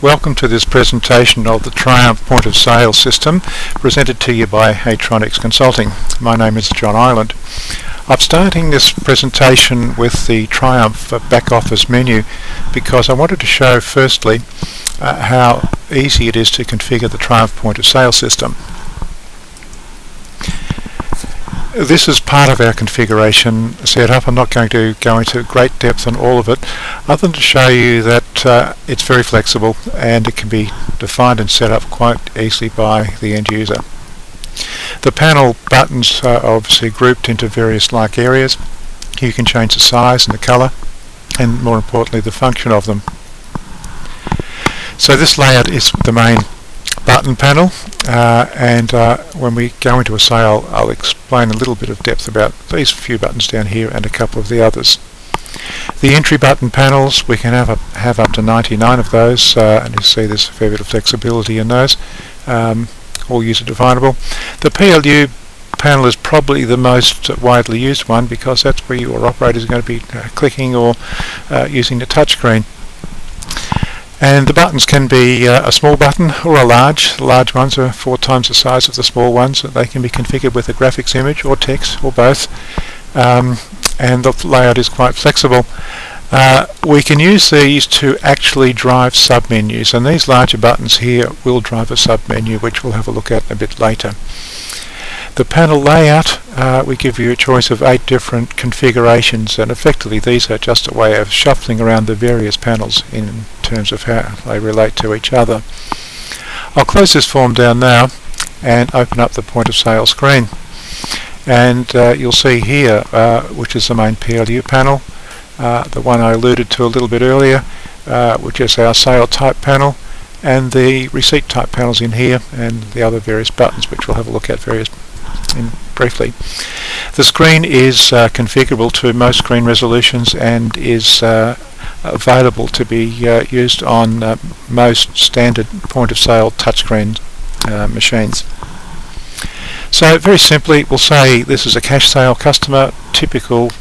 Welcome to this presentation of the Triumph point of sale system presented to you by Atronics Consulting. My name is John Ireland. I'm starting this presentation with the Triumph back office menu because I wanted to show firstly how easy it is to configure the Triumph point of sale system. This is part of our configuration setup. I'm not going to go into great depth on all of it, other than to show you that it's very flexible and it can be defined and set up quite easily by the end user. The panel buttons are obviously grouped into various like areas. You can change the size and the colour, and more importantly the function of them. So this layout is the main button panel, and when we go into a sale I'll explain a little bit of depth about these few buttons down here and a couple of the others. The entry button panels, we can have up to 99 of those, and you see there's a fair bit of flexibility in those, all user definable. The PLU panel is probably the most widely used one because that's where your operator is going to be clicking or using the touchscreen. And the buttons can be a small button or a large. The large ones are 4 times the size of the small ones. They can be configured with a graphics image or text or both, and the layout is quite flexible. We can use these to actually drive submenus, and these larger buttons here will drive a submenu, which we'll have a look at a bit later. The panel layout, we give you a choice of 8 different configurations, and effectively these are just a way of shuffling around the various panels in terms of how they relate to each other. I'll close this form down now and open up the point of sale screen, and you'll see here, which is the main PLU panel, the one I alluded to a little bit earlier, which is our sale type panel, and the receipt type panels in here, and the other various buttons which we'll have a look at briefly. The screen is configurable to most screen resolutions and is available to be used on most standard point of sale touchscreen machines. So very simply we'll say this is a cash sale customer, typical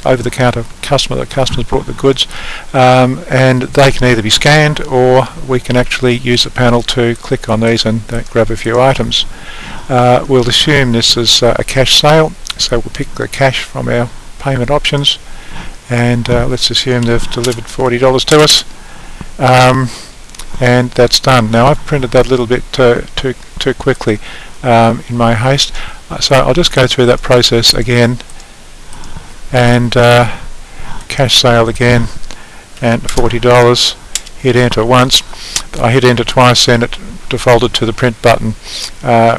over-the-counter customer. The customer's brought the goods, and they can either be scanned or we can actually use the panel to click on these and grab a few items. We'll assume this is a cash sale, so we'll pick the cash from our payment options, and let's assume they've delivered $40 to us, and that's done. Now I've printed that a little bit too quickly in my haste, so I'll just go through that process again, and cash sale again, and $40, hit enter once. I hit enter twice and it defaulted to the print button,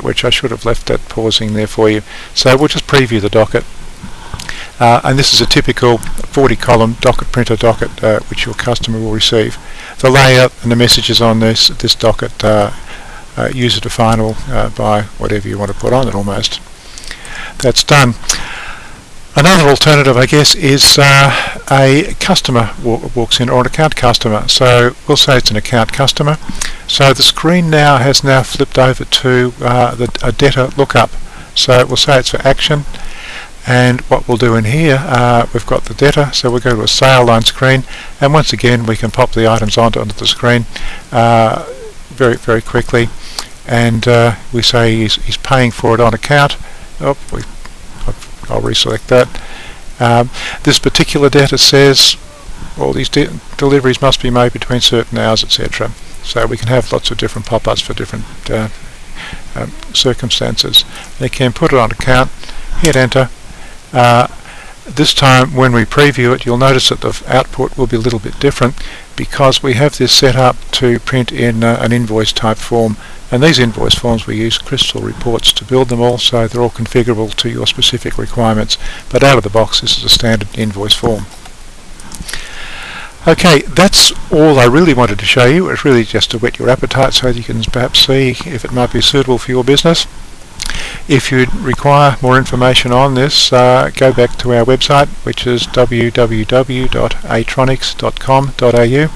which I should have left that pausing there for you. So we'll just preview the docket, and this is a typical 40-column docket printer docket which your customer will receive. The layout and the messages on this docket are user definable by whatever you want to put on it almost. That's done. Another alternative, I guess, is a customer walks in, or an account customer. So we'll say it's an account customer. So the screen now has flipped over to a debtor lookup. So we'll say it's for action, and what we'll do in here, we've got the debtor, so we'll go to a sale line screen, and once again we can pop the items onto the screen very, very quickly, and we say he's paying for it on account. I'll reselect that. This particular debtor says all these deliveries must be made between certain hours, etc. So we can have lots of different pop-ups for different circumstances. They can put it on account, hit enter. This time when we preview it, you'll notice that the output will be a little bit different because we have this set up to print in an invoice type form, and these invoice forms we use Crystal reports to build them all, so they're all configurable to your specific requirements, but out of the box this is a standard invoice form. Okay, that's all I really wanted to show you. It's really just to whet your appetite so that you can perhaps see if it might be suitable for your business. If you require more information on this, go back to our website, which is www.atronics.com.au.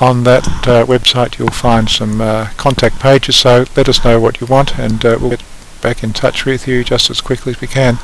On that website you'll find some contact pages, so let us know what you want and we'll get back in touch with you just as quickly as we can.